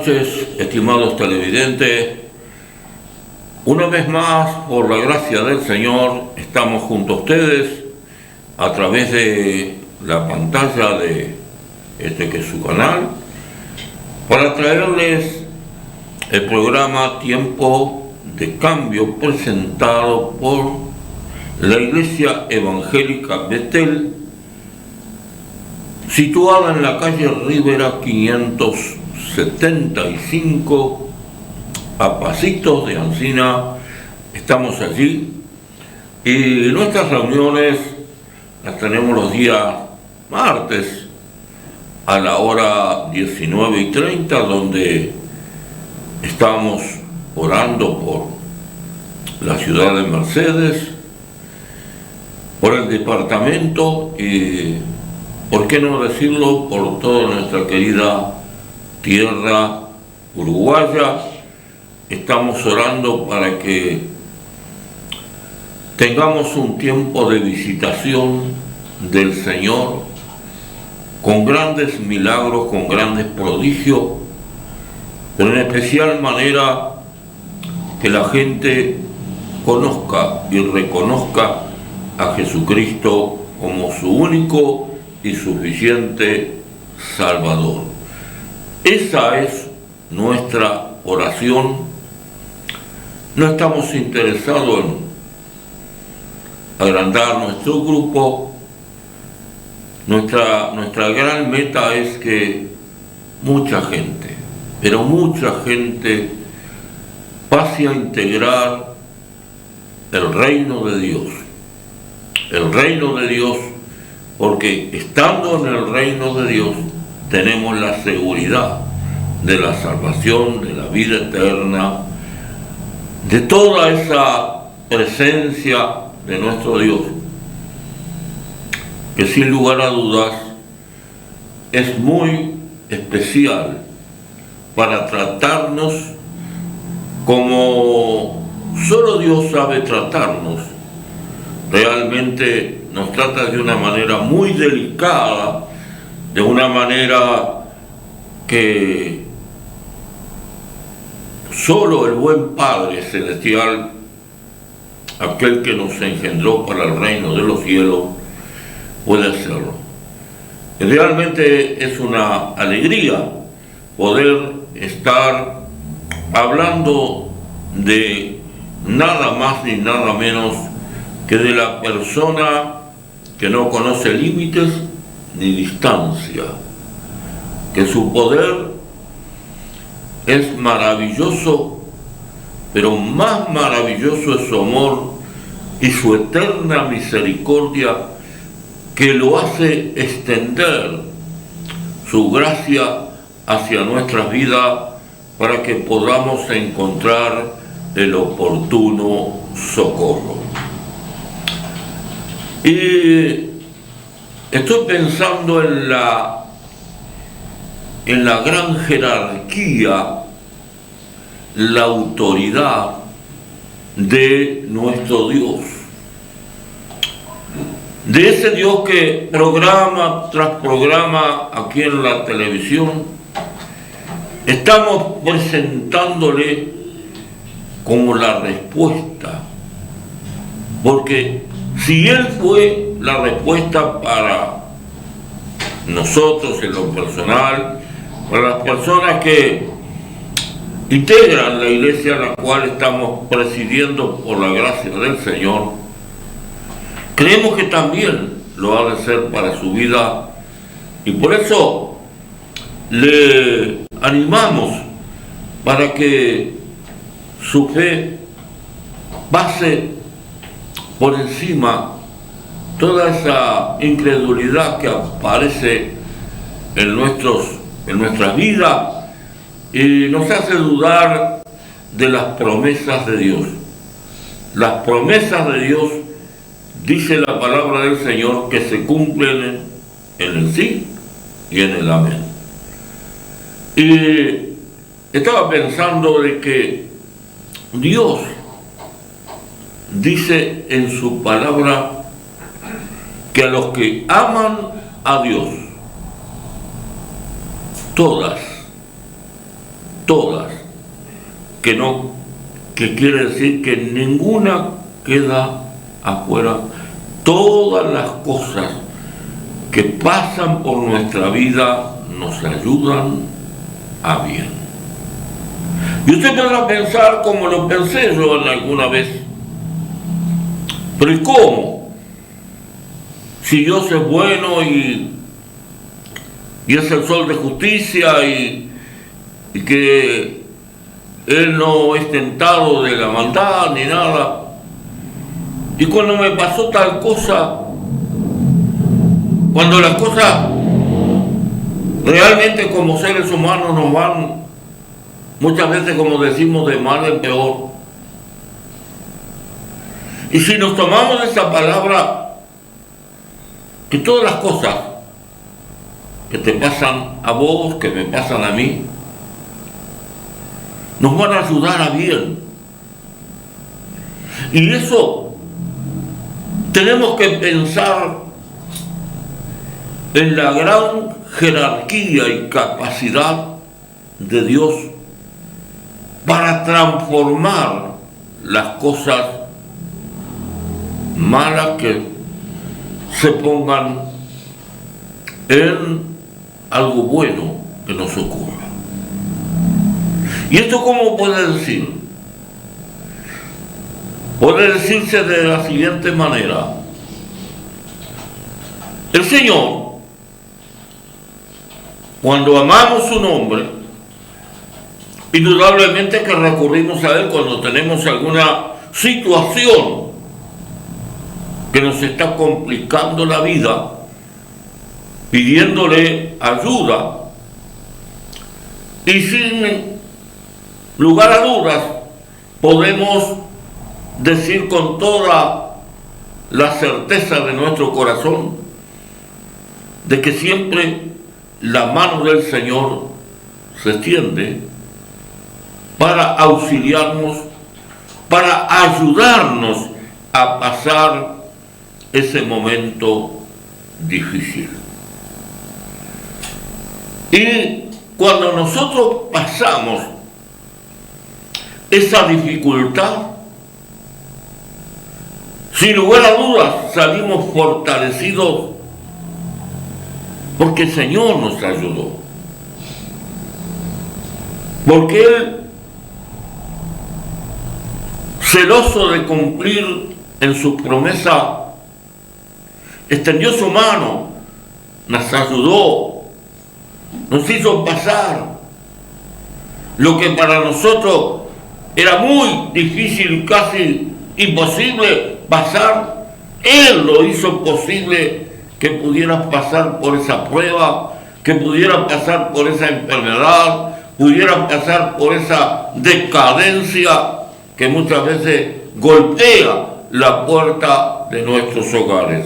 noches, estimados televidentes. Una vez más, por la gracia del Señor, estamos junto a ustedes a través de la pantalla de que es su canal, para traerles el programa Tiempo de Cambio, presentado por la Iglesia Evangélica Betel, situada en la calle Rivera 575, a pasitos de Ancina. Estamos allí y nuestras reuniones las tenemos los días martes a la hora 19:30, donde estamos orando por la ciudad de Mercedes, por el departamento y, ¿por qué no decirlo?, por toda nuestra querida tierra uruguaya. Estamos orando para que tengamos un tiempo de visitación del Señor, con grandes milagros, con grandes prodigios, pero en especial manera que la gente conozca y reconozca a Jesucristo como su único y suficiente Salvador. Esa es nuestra oración. No estamos interesados en agrandar nuestro grupo. Nuestra gran meta es que mucha gente, pero mucha gente, pase a integrar el reino de Dios. El reino de Dios, porque estando en el reino de Dios tenemos la seguridad de la salvación, de la vida eterna, de toda esa presencia de nuestro Dios, que sin lugar a dudas es muy especial para tratarnos como solo Dios sabe tratarnos. Realmente nos trata de una manera muy delicada, de una manera que solo el buen Padre Celestial, aquel que nos engendró para el reino de los cielos, puede hacerlo. Y realmente es una alegría poder estar hablando de nada más ni nada menos que de la persona que no conoce límites ni distancia, que su poder es maravilloso, pero más maravilloso es su amor y su eterna misericordia, que lo hace extender su gracia hacia nuestras vidas para que podamos encontrar el oportuno socorro. Y estoy pensando en la gran jerarquía, la autoridad de nuestro Dios, de ese Dios que programa tras programa aquí en la televisión estamos presentándole como la respuesta, porque si Él fue la respuesta para nosotros en lo personal, para las personas que integran la iglesia a la cual estamos presidiendo por la gracia del Señor, creemos que también lo ha de ser para su vida, y por eso le animamos para que su fe pase por encima toda esa incredulidad que aparece en nuestras vidas y nos hace dudar de las promesas de Dios. Las promesas de Dios, dice la palabra del Señor, que se cumplen en el sí y en el amén. Y estaba pensando de que Dios dice en su palabra que a los que aman a Dios, todas todas, que quiere decir que ninguna queda afuera. Todas las cosas que pasan por nuestra vida nos ayudan a bien. Y usted podrá pensar como lo pensé yo en alguna vez. Pero ¿y cómo? Si Dios es bueno y es el sol de justicia y que Él no es tentado de la maldad ni nada. Y cuando me pasó tal cosa, cuando las cosas realmente como seres humanos nos van muchas veces, como decimos, de mal en peor. Y si nos tomamos esa palabra, que todas las cosas que te pasan a vos, que me pasan a mí, nos van a ayudar a bien. Y eso tenemos que pensar en la gran jerarquía y capacidad de Dios para transformar las cosas malas que se pongan en algo bueno que nos ocurra. ¿Y esto cómo puede decir? Puede decirse de la siguiente manera. El Señor, cuando amamos su nombre, indudablemente que recurrimos a Él cuando tenemos alguna situación que nos está complicando la vida, pidiéndole ayuda. Y sin lugar a dudas, podemos decir con toda la certeza de nuestro corazón de que siempre la mano del Señor se extiende para auxiliarnos, para ayudarnos a pasar ese momento difícil. Y cuando nosotros pasamos esa dificultad, sin lugar a dudas salimos fortalecidos porque el Señor nos ayudó. Porque Él, celoso de cumplir en su promesa, extendió su mano, nos ayudó, nos hizo pasar lo que para nosotros era muy difícil, casi imposible pasar. Él lo hizo posible, que pudieras pasar por esa prueba, que pudieras pasar por esa enfermedad, pudieras pasar por esa decadencia que muchas veces golpea la puerta de nuestros hogares.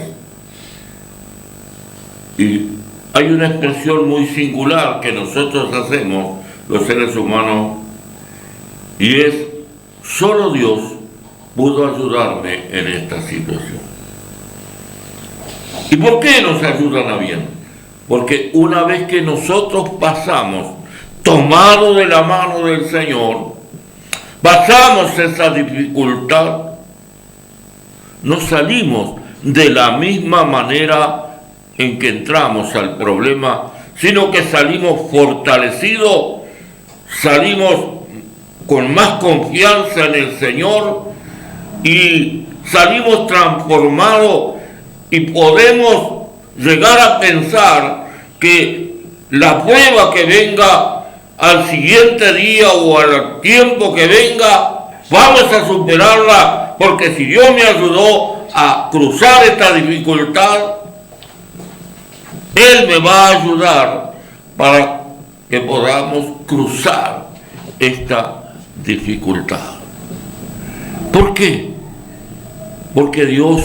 Y hay una expresión muy singular que nosotros hacemos, los seres humanos, y es: solo Dios pudo ayudarme en esta situación. ¿Y por qué nos ayudan a bien? Porque una vez que nosotros pasamos, tomados de la mano del Señor, pasamos esa dificultad, no salimos de la misma manera en que entramos al problema, sino que salimos fortalecidos, salimos con más confianza en el Señor y salimos transformados, y podemos llegar a pensar que la prueba que venga al siguiente día o al tiempo que venga, vamos a superarla, porque si Dios me ayudó a cruzar esta dificultad, Él me va a ayudar para que podamos cruzar esta dificultad. ¿Por qué? Porque Dios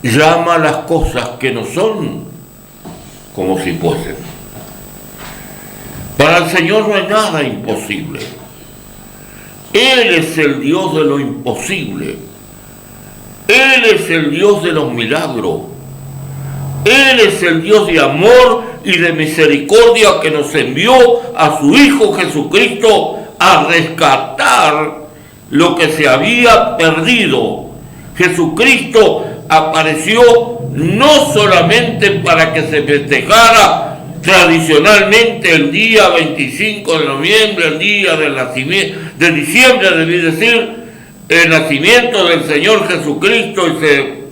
llama las cosas que no son como si fuesen. Para el Señor no hay nada imposible. Él es el Dios de lo imposible. Él es el Dios de los milagros. Él es el Dios de amor y de misericordia que nos envió a su Hijo Jesucristo a rescatar lo que se había perdido. Jesucristo apareció no solamente para que se festejara tradicionalmente el día 25 de noviembre, el día del nacimiento, de diciembre, debí decir, el nacimiento del Señor Jesucristo, y se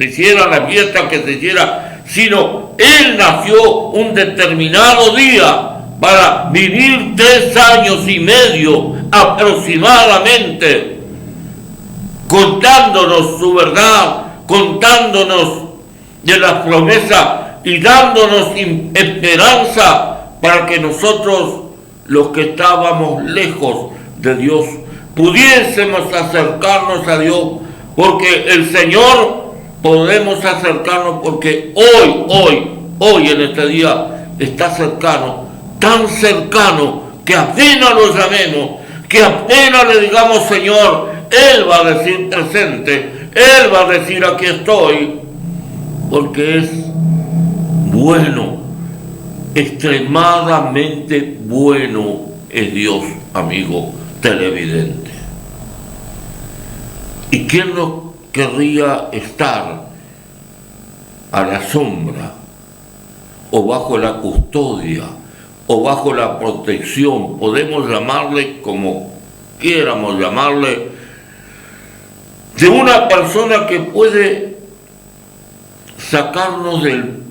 hiciera la fiesta que se hiciera, sino Él nació un determinado día para vivir 3 años y medio aproximadamente, contándonos su verdad, contándonos de las promesas y dándonos esperanza para que nosotros, los que estábamos lejos de Dios, pudiésemos acercarnos a Dios, porque el Señor podemos acercarnos porque hoy en este día está cercano, tan cercano que apenas lo llamemos, que apenas le digamos Señor, Él va a decir presente, Él va a decir aquí estoy, porque es bueno, extremadamente bueno es Dios, amigo televidente. ¿Y quién no querría estar a la sombra o bajo la custodia o bajo la protección? Podemos llamarle como quieramos llamarle, de una persona que puede sacarnos del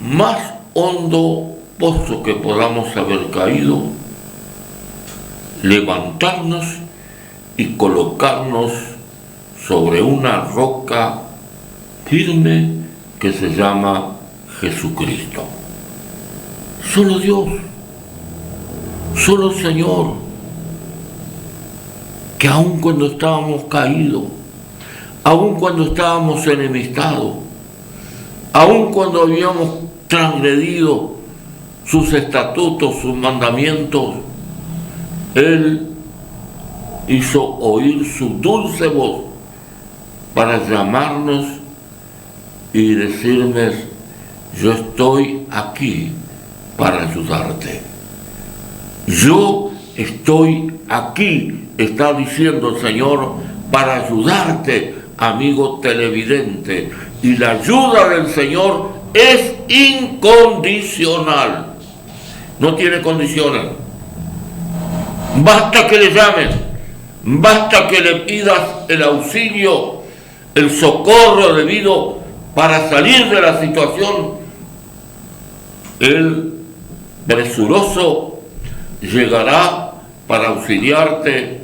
más hondo pozo que podamos haber caído, levantarnos y colocarnos sobre una roca firme que se llama Jesucristo. Solo Dios, solo el Señor, que aun cuando estábamos caídos, aun cuando estábamos enemistados, aun cuando habíamos transgredido sus estatutos, sus mandamientos, Él hizo oír su dulce voz para llamarnos y decirnos: yo estoy aquí para ayudarte. Yo estoy aquí, está diciendo el Señor, para ayudarte, amigo televidente. Y la ayuda del Señor es incondicional, no tiene condiciones. Basta que le llames, basta que le pidas el auxilio, el socorro debido para salir de la situación. Él, presuroso, llegará para auxiliarte,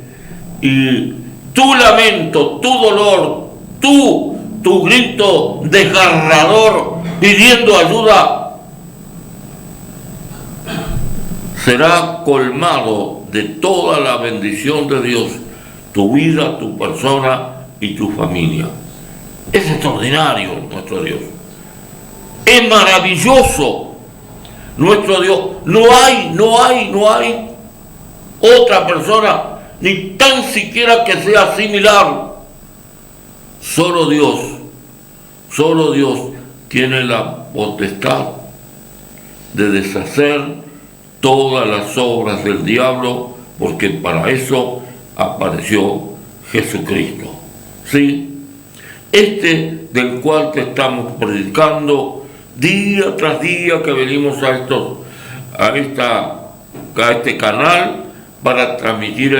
y tu lamento, tu dolor, tu grito desgarrador pidiendo ayuda será colmado de toda la bendición de Dios, tu vida, tu persona y tu familia. Es extraordinario nuestro Dios. Es maravilloso nuestro Dios. No hay otra persona, ni tan siquiera que sea similar. Solo Dios tiene la potestad de deshacer todas las obras del diablo, porque para eso apareció Jesucristo. ¿Sí? Este del cual te estamos predicando día tras día que venimos a este canal para transmitir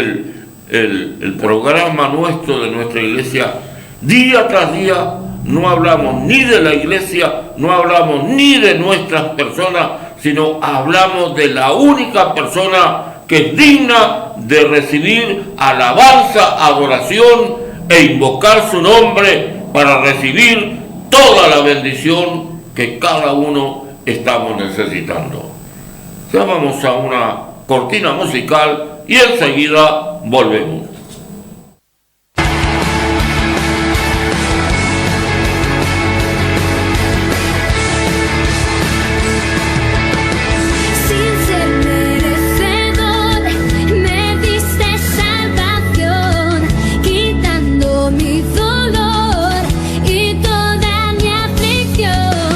el programa nuestro de nuestra iglesia. Día tras día no hablamos ni de la iglesia, no hablamos ni de nuestras personas, sino hablamos de la única persona que es digna de recibir alabanza, adoración e invocar su nombre para recibir toda la bendición que cada uno estamos necesitando. Ya vamos a una cortina musical y enseguida volvemos. Mi dolor y toda mi aflicción.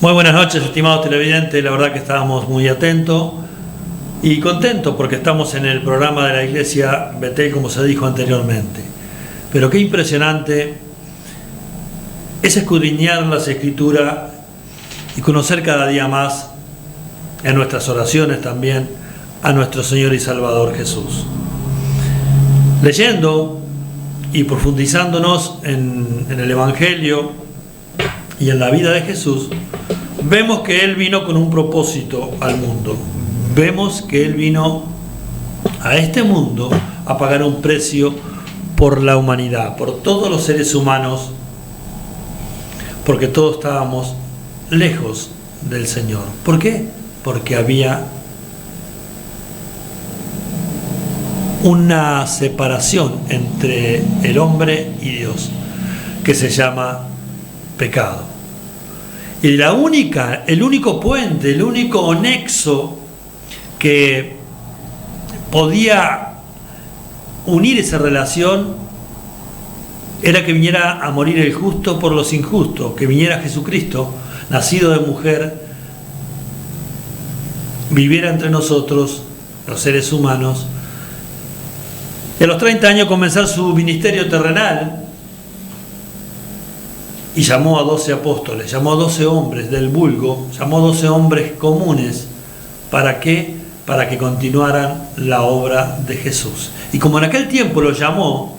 Muy buenas noches, estimados televidentes. La verdad que estábamos muy atentos y contentos porque estamos en el programa de la Iglesia Betel, como se dijo anteriormente. Pero qué impresionante es escudriñar las Escrituras y conocer cada día más, en nuestras oraciones también, a nuestro Señor y Salvador Jesús. Leyendo y profundizándonos en el Evangelio y en la vida de Jesús, vemos que Él vino con un propósito al mundo. Vemos que Él vino a este mundo a pagar un precio por la humanidad, por todos los seres humanos, porque todos estábamos lejos del Señor. ¿Por qué? Porque había una separación entre el hombre y Dios, que se llama pecado. Y el único puente, el único nexo que podía unir esa relación era que viniera a morir el justo por los injustos, que viniera Jesucristo, nacido de mujer, viviera entre nosotros, los seres humanos, y a los 30 años comenzar su ministerio terrenal. Y llamó a 12 apóstoles, llamó a 12 hombres del vulgo, llamó a 12 hombres comunes. ¿Para qué? Para que continuaran la obra de Jesús. Y como en aquel tiempo lo llamó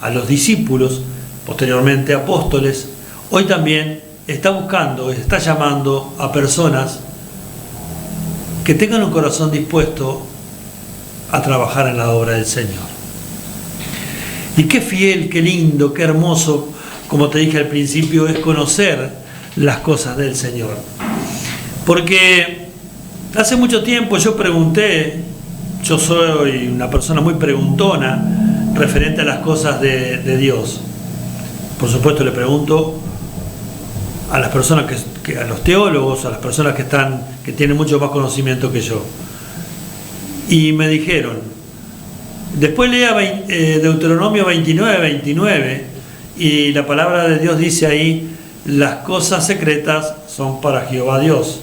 a los discípulos, posteriormente apóstoles, hoy también está llamando a personas que tengan un corazón dispuesto a trabajar en la obra del Señor. Y qué fiel, qué lindo, qué hermoso, como te dije al principio, es conocer las cosas del Señor. Porque hace mucho tiempo yo pregunté, yo soy una persona muy preguntona referente a las cosas de Dios. Por supuesto le pregunto a las personas a los teólogos, a las personas que tienen mucho más conocimiento que yo. Y me dijeron, después lea Deuteronomio 29, y la palabra de Dios dice ahí: las cosas secretas son para Jehová Dios,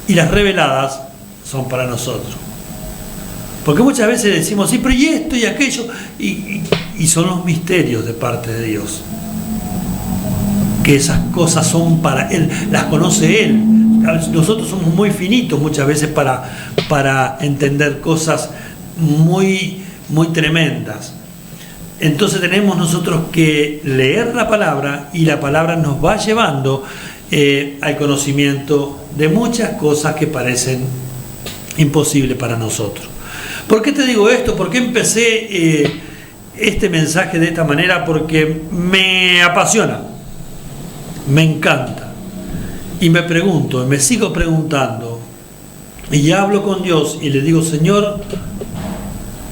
y las reveladas son para nosotros. Porque muchas veces decimos, sí, pero y esto y aquello, y son los misterios de parte de Dios, que esas cosas son para Él, las conoce Él. Nosotros somos muy finitos muchas veces para entender cosas muy, muy tremendas. Entonces tenemos nosotros que leer la palabra, y la palabra nos va llevando al conocimiento de muchas cosas que parecen imposibles para nosotros. ¿Por qué te digo esto? ¿Por qué empecé este mensaje de esta manera? Porque me apasiona, me encanta, y me pregunto, y me sigo preguntando, y hablo con Dios y le digo: Señor,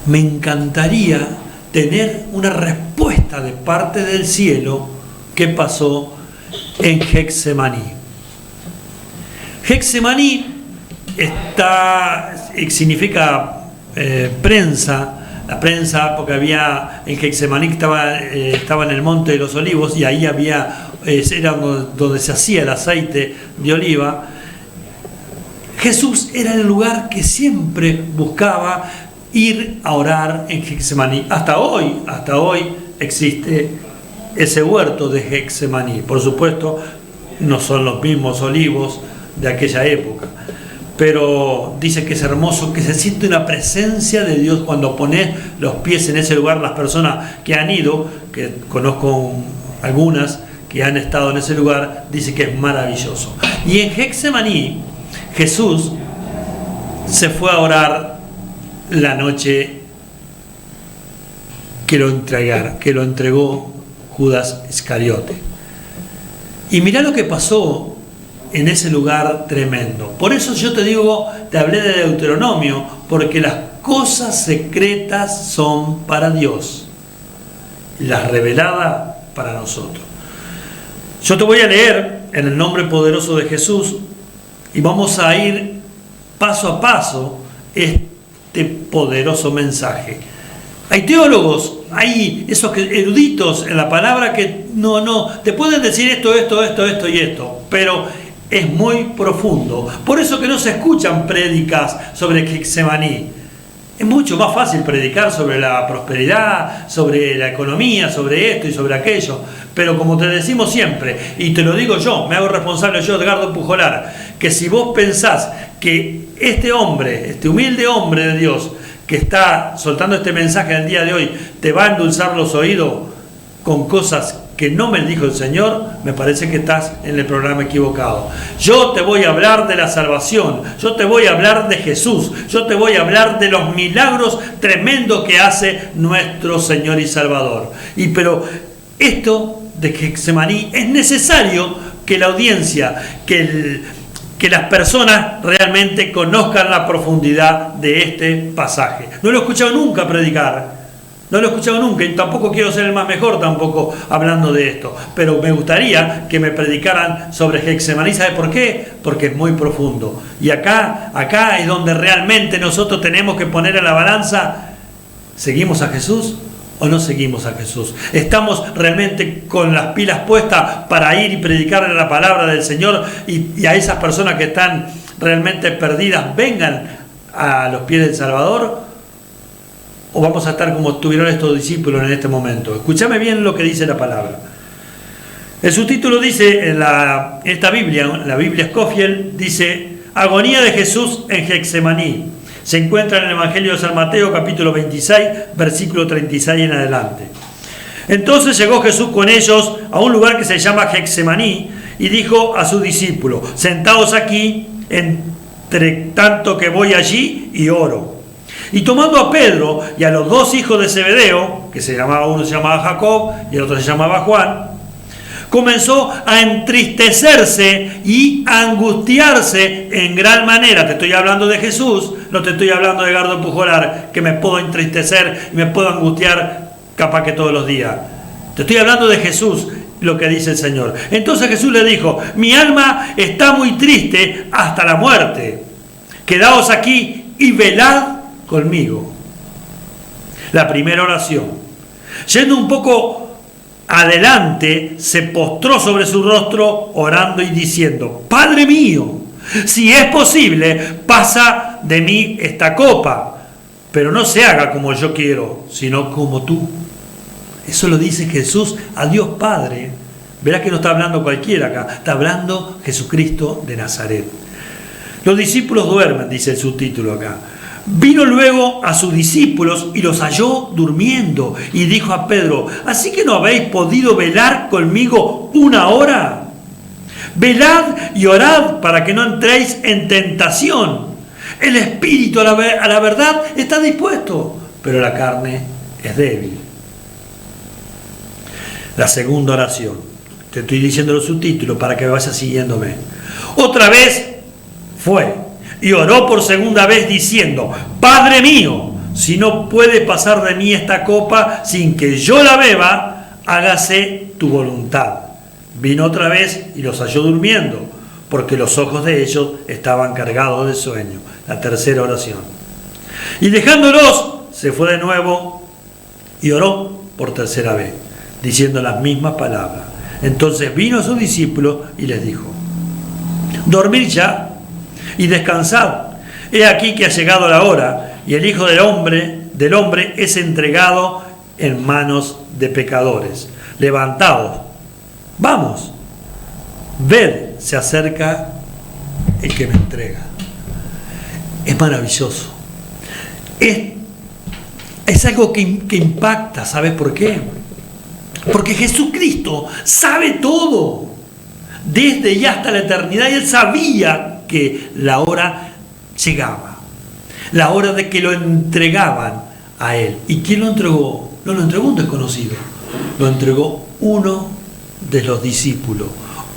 me encantaría tener una respuesta de parte del cielo. ¿Qué pasó en Getsemaní? Getsemaní significa prensa. La prensa, porque había en Getsemaní, estaba en el Monte de los Olivos, y ahí era donde se hacía el aceite de oliva. Jesús era el lugar que siempre buscaba ir a orar en Getsemaní. Hasta hoy existe ese huerto de Getsemaní. Por supuesto, no son los mismos olivos de aquella época, pero dice que es hermoso, que se siente una presencia de Dios cuando pones los pies en ese lugar. Las personas que han ido, que conozco algunas que han estado en ese lugar, dice que es maravilloso. Y en Getsemaní Jesús se fue a orar la noche que lo entregó Judas Iscariote. Y mirá lo que pasó en ese lugar tremendo. Por eso yo te hablé de Deuteronomio, porque las cosas secretas son para Dios, las reveladas para nosotros. Yo te voy a leer en el nombre poderoso de Jesús, y vamos a ir paso a paso este poderoso mensaje. Hay teólogos, hay esos eruditos en la palabra que no te pueden decir esto y esto, pero es muy profundo. Por eso que no se escuchan prédicas sobre Getsemaní. Es mucho más fácil predicar sobre la prosperidad, sobre la economía, sobre esto y sobre aquello. Pero como te decimos siempre, y te lo digo yo, me hago responsable yo, Edgardo Pujolar, que si vos pensás que este hombre, este humilde hombre de Dios, que está soltando este mensaje en el día de hoy, te va a endulzar los oídos con cosas que no me dijo el Señor, me parece que estás en el programa equivocado. Yo te voy a hablar de la salvación, yo te voy a hablar de Jesús, yo te voy a hablar de los milagros tremendos que hace nuestro Señor y Salvador. Pero esto de Getsemaní es necesario que la audiencia, que las personas realmente conozcan la profundidad de este pasaje. No lo he escuchado nunca predicar. No lo he escuchado nunca y tampoco quiero ser el más mejor tampoco hablando de esto. Pero me gustaría que me predicaran sobre Getsemaní. ¿Sabe por qué? Porque es muy profundo. Y acá es donde realmente nosotros tenemos que poner en la balanza, ¿seguimos a Jesús o no seguimos a Jesús? ¿Estamos realmente con las pilas puestas para ir y predicarle la palabra del Señor y a esas personas que están realmente perdidas vengan a los pies del Salvador? ¿O vamos a estar como estuvieron estos discípulos en este momento? Escúchame bien lo que dice la palabra. El subtítulo dice en esta Biblia, la Biblia Scofield, dice: agonía de Jesús en Getsemaní. Se encuentra en el Evangelio de San Mateo, capítulo 26, versículo 36 en adelante. Entonces llegó Jesús con ellos a un lugar que se llama Getsemaní y dijo a sus discípulos: sentaos aquí, entre tanto que voy allí y oro. Y tomando a Pedro y a los dos hijos de Zebedeo, que uno se llamaba Jacob y el otro se llamaba Juan, comenzó a entristecerse y a angustiarse en gran manera. Te estoy hablando de Jesús, no te estoy hablando de Edgardo Pujolar, que me puedo entristecer y me puedo angustiar capaz que todos los días. Te estoy hablando de Jesús, lo que dice el Señor. Entonces Jesús le dijo: mi alma está muy triste hasta la muerte. Quedaos aquí y velad conmigo. La primera oración. Yendo un poco adelante, se postró sobre su rostro orando y diciendo: Padre mío, si es posible, pasa de mí esta copa, pero no se haga como yo quiero, sino como tú. Eso lo dice Jesús a Dios Padre. Verás que no está hablando cualquiera acá, está hablando Jesucristo de Nazaret. Los discípulos duermen, dice el subtítulo acá. Vino luego a sus discípulos y los halló durmiendo y dijo a Pedro: ¿así que no habéis podido velar conmigo una hora? Velad y orad para que no entréis en tentación. El espíritu a la verdad está dispuesto, pero la carne es débil. La segunda oración. Te estoy diciendo los subtítulos para que vayas siguiéndome. Otra vez fue y oró por segunda vez diciendo: Padre mío, si no puede pasar de mí esta copa sin que yo la beba, hágase tu voluntad. Vino otra vez y los halló durmiendo, porque los ojos de ellos estaban cargados de sueño. La tercera oración. Y dejándolos, se fue de nuevo y oró por tercera vez, diciendo las mismas palabras. Entonces vino a sus discípulos y les dijo: dormid ya y descansad. He aquí que ha llegado la hora, y el Hijo del hombre es entregado en manos de pecadores. Levantaos, vamos, ved, se acerca el que me entrega. Es maravilloso. Es algo que impacta. ¿Sabes por qué? Porque Jesucristo sabe todo, desde y hasta la eternidad, y Él sabía que la hora llegaba, la hora de que lo entregaban a Él. ¿Y quién lo entregó? No lo entregó un desconocido, lo entregó uno de los discípulos,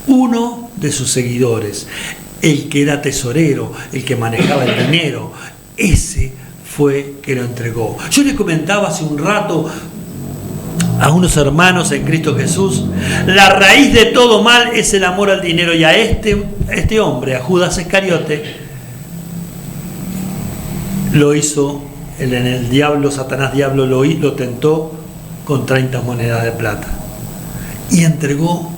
uno de sus seguidores, el que era tesorero, el que manejaba el dinero. Ese fue que lo entregó. Yo le comentaba hace un rato a unos hermanos en Cristo Jesús, la raíz de todo mal es el amor al dinero, y a este hombre, a Judas Iscariote, lo hizo el diablo, Satanás diablo lo tentó con 30 monedas de plata y entregó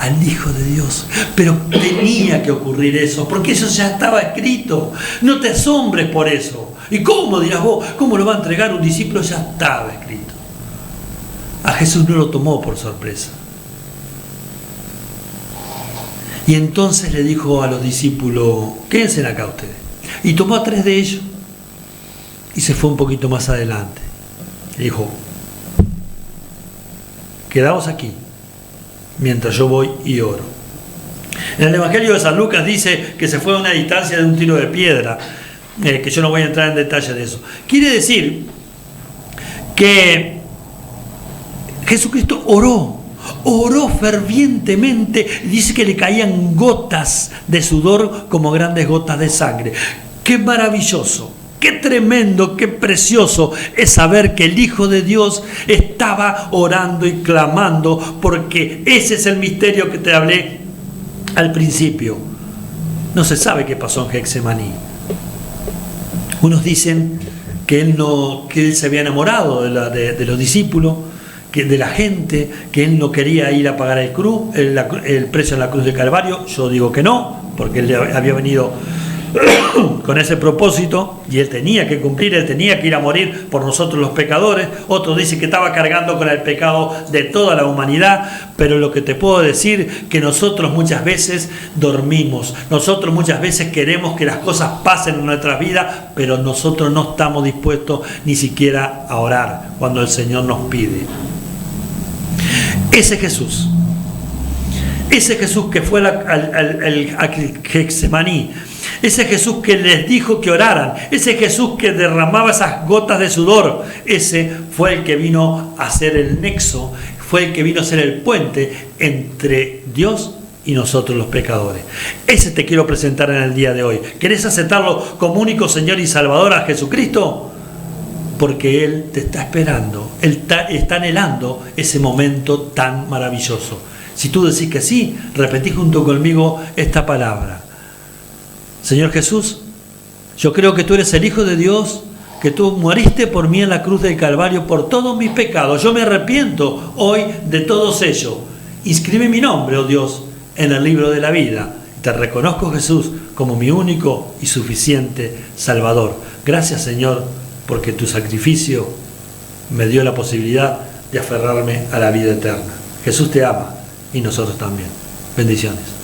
al Hijo de Dios. Pero tenía que ocurrir eso, porque eso ya estaba escrito. No te asombres por eso. ¿Y cómo, dirás vos? ¿Cómo lo va a entregar un discípulo? Ya estaba escrito. A Jesús no lo tomó por sorpresa. Y entonces le dijo a los discípulos, quédense acá ustedes. Y tomó a 3 de ellos y se fue un poquito más adelante. Le dijo, quedaos aquí mientras yo voy y oro. En el Evangelio de San Lucas dice que se fue a una distancia de un tiro de piedra, que yo no voy a entrar en detalle de eso. Quiere decir que Jesucristo oró fervientemente, dice que le caían gotas de sudor como grandes gotas de sangre. ¡Qué maravilloso! ¡Qué tremendo, qué precioso es saber que el Hijo de Dios estaba orando y clamando, porque ese es el misterio que te hablé al principio. No se sabe qué pasó en Getsemaní. Unos dicen que él se había enamorado de los discípulos, de la gente, que él no quería ir a pagar el precio en la cruz de Calvario. Yo digo que no, porque él había venido con ese propósito y él tenía que cumplir, él tenía que ir a morir por nosotros los pecadores. Otros dicen que estaba cargando con el pecado de toda la humanidad. Pero lo que te puedo decir, que nosotros muchas veces dormimos, nosotros muchas veces queremos que las cosas pasen en nuestras vidas, pero nosotros no estamos dispuestos ni siquiera a orar cuando el Señor nos pide. Ese Jesús que fue a Getsemaní, ese Jesús que les dijo que oraran, ese Jesús que derramaba esas gotas de sudor, ese fue el que vino a hacer el nexo, fue el que vino a ser el puente entre Dios y nosotros los pecadores. Ese te quiero presentar en el día de hoy. ¿Querés aceptarlo como único Señor y Salvador a Jesucristo? Porque Él te está esperando, Él está anhelando ese momento tan maravilloso. Si tú decís que sí, repetí junto conmigo esta palabra. Señor Jesús, yo creo que tú eres el Hijo de Dios, que tú moriste por mí en la cruz del Calvario por todos mis pecados. Yo me arrepiento hoy de todos ellos. Inscribe mi nombre, oh Dios, en el libro de la vida. Te reconozco, Jesús, como mi único y suficiente Salvador. Gracias, Señor, porque tu sacrificio me dio la posibilidad de aferrarme a la vida eterna. Jesús te ama y nosotros también. Bendiciones.